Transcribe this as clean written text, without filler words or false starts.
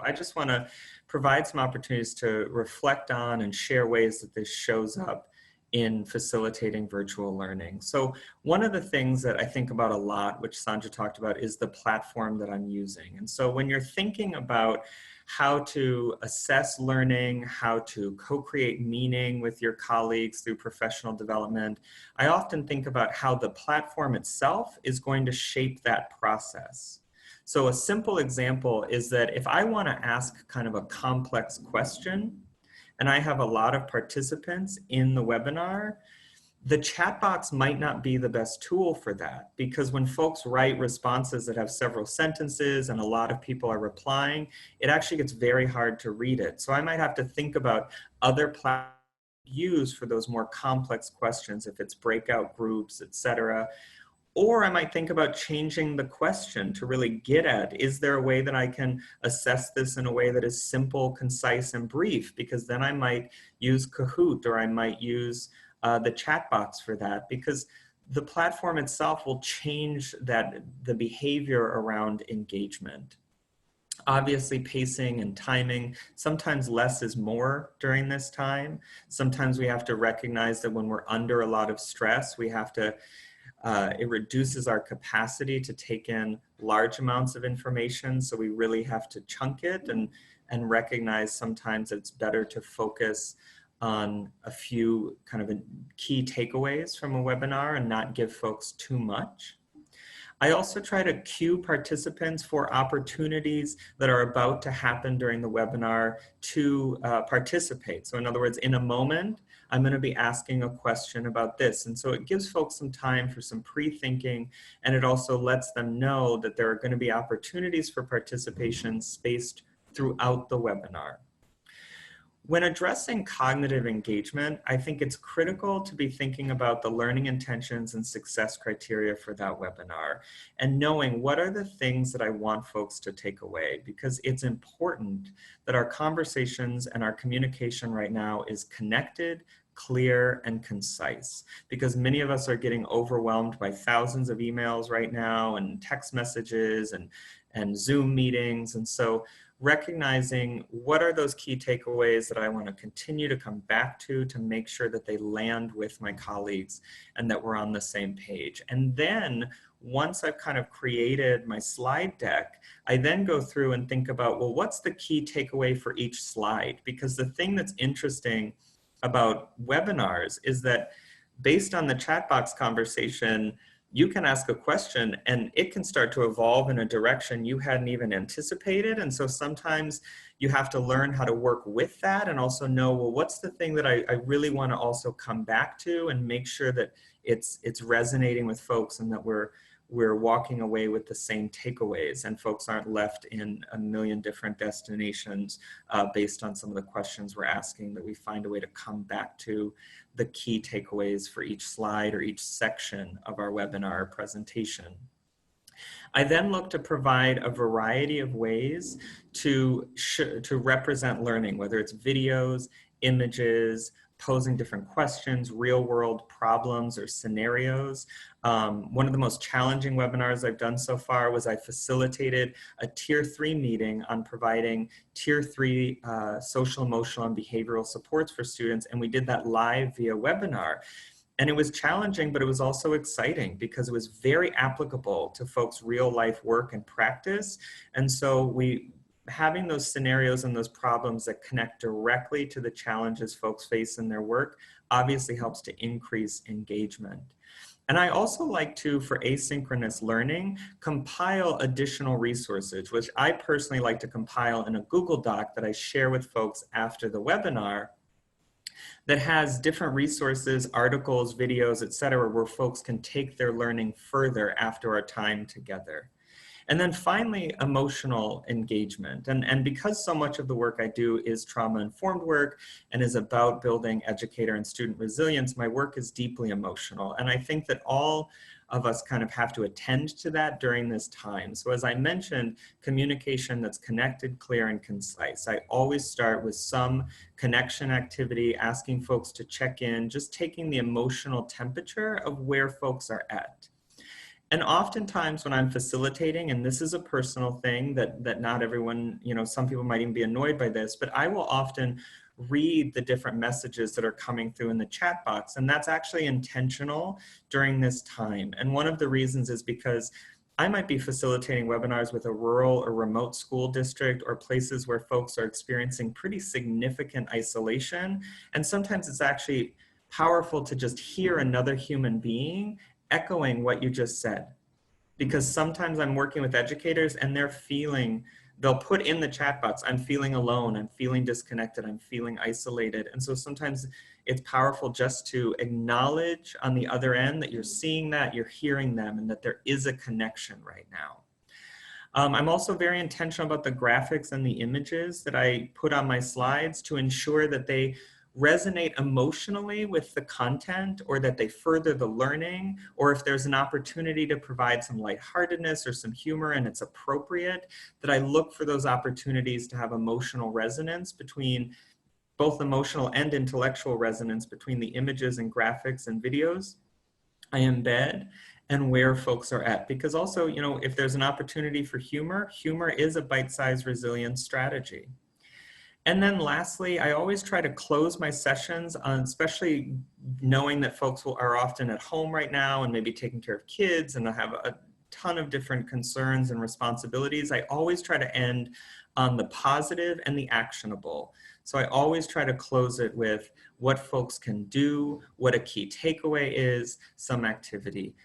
I just want to provide some opportunities to reflect on and share ways that this shows up in facilitating virtual learning. So one of the things that I think about a lot, which Sandra talked about, is the platform that I'm using. And so when you're thinking about how to assess learning, how to co-create meaning with your colleagues through professional development, I often think about how the platform itself is going to shape that process. So a simple example is that if I want to ask kind of a complex question, and I have a lot of participants in the webinar, the chat box might not be the best tool for that, because when folks write responses that have several sentences and a lot of people are replying, it actually gets very hard to read it. So I might have to think about other platforms used for those more complex questions, if it's breakout groups, etc. Or I might think about changing the question to really get at, is there a way that I can assess this in a way that is simple, concise, and brief? Because then I might use Kahoot, or I might use the chat box for that, because the platform itself will change the behavior around engagement. Obviously, pacing and timing, sometimes less is more during this time. Sometimes we have to recognize that when we're under a lot of stress, we have to it reduces our capacity to take in large amounts of information. So we really have to chunk it and recognize sometimes it's better to focus on a few kind of key takeaways from a webinar and not give folks too much. I also try to cue participants for opportunities that are about to happen during the webinar to participate. So in other words, in a moment, I'm going to be asking a question about this. And so it gives folks some time for some pre-thinking, and it also lets them know that there are going to be opportunities for participation spaced throughout the webinar. When addressing cognitive engagement, I think it's critical to be thinking about the learning intentions and success criteria for that webinar, and knowing what are the things that I want folks to take away, because it's important that our conversations and our communication right now is connected, clear, and concise, because many of us are getting overwhelmed by thousands of emails right now and text messages and Zoom meetings. And so recognizing what are those key takeaways that I want to continue to come back to make sure that they land with my colleagues and that we're on the same page. And then once I've kind of created my slide deck, I then go through and think about, well, what's the key takeaway for each slide? Because the thing that's interesting about webinars is that based on the chat box conversation, you can ask a question and it can start to evolve in a direction you hadn't even anticipated. And so sometimes you have to learn how to work with that and also know, well, what's the thing that I really want to also come back to and make sure that it's resonating with folks and that we're walking away with the same takeaways and folks aren't left in a million different destinations based on some of the questions we're asking, that we find a way to come back to the key takeaways for each slide or each section of our webinar presentation. I then look to provide a variety of ways to represent learning, whether it's videos, images, posing different questions, real world problems or scenarios. One of the most challenging webinars I've done so far was I facilitated a Tier 3 meeting on providing Tier 3 social, emotional, and behavioral supports for students, and we did that live via webinar. And it was challenging, but it was also exciting because it was very applicable to folks' real life work and practice. And so having those scenarios and those problems that connect directly to the challenges folks face in their work obviously helps to increase engagement. And I also like to, for asynchronous learning, compile additional resources, which I personally like to compile in a Google Doc that I share with folks after the webinar, that has different resources, articles, videos, etc., where folks can take their learning further after our time together. And then finally, emotional engagement. And because so much of the work I do is trauma-informed work and is about building educator and student resilience, my work is deeply emotional. And I think that all of us kind of have to attend to that during this time. So as I mentioned, communication that's connected, clear, and concise. I always start with some connection activity, asking folks to check in, just taking the emotional temperature of where folks are at. And oftentimes when I'm facilitating, and this is a personal thing that not everyone, some people might even be annoyed by this, but I will often read the different messages that are coming through in the chat box. And that's actually intentional during this time. And one of the reasons is because I might be facilitating webinars with a rural or remote school district or places where folks are experiencing pretty significant isolation. And sometimes it's actually powerful to just hear another human being echoing what you just said. Because sometimes I'm working with educators and they'll put in the chat box, I'm feeling alone, I'm feeling disconnected, I'm feeling isolated. And so sometimes it's powerful just to acknowledge on the other end that you're seeing that, you're hearing them, and that there is a connection right now. I'm also very intentional about the graphics and the images that I put on my slides to ensure that they resonate emotionally with the content, or that they further the learning, or if there's an opportunity to provide some lightheartedness or some humor and it's appropriate, that I look for those opportunities to have emotional resonance between both emotional and intellectual resonance between the images and graphics and videos I embed and where folks are at. Because also, if there's an opportunity for humor, humor is a bite-sized resilience strategy. And then lastly, I always try to close my sessions on, especially knowing that folks are often at home right now and maybe taking care of kids and have a ton of different concerns and responsibilities. I always try to end on the positive and the actionable. So I always try to close it with what folks can do, what a key takeaway is, some activity.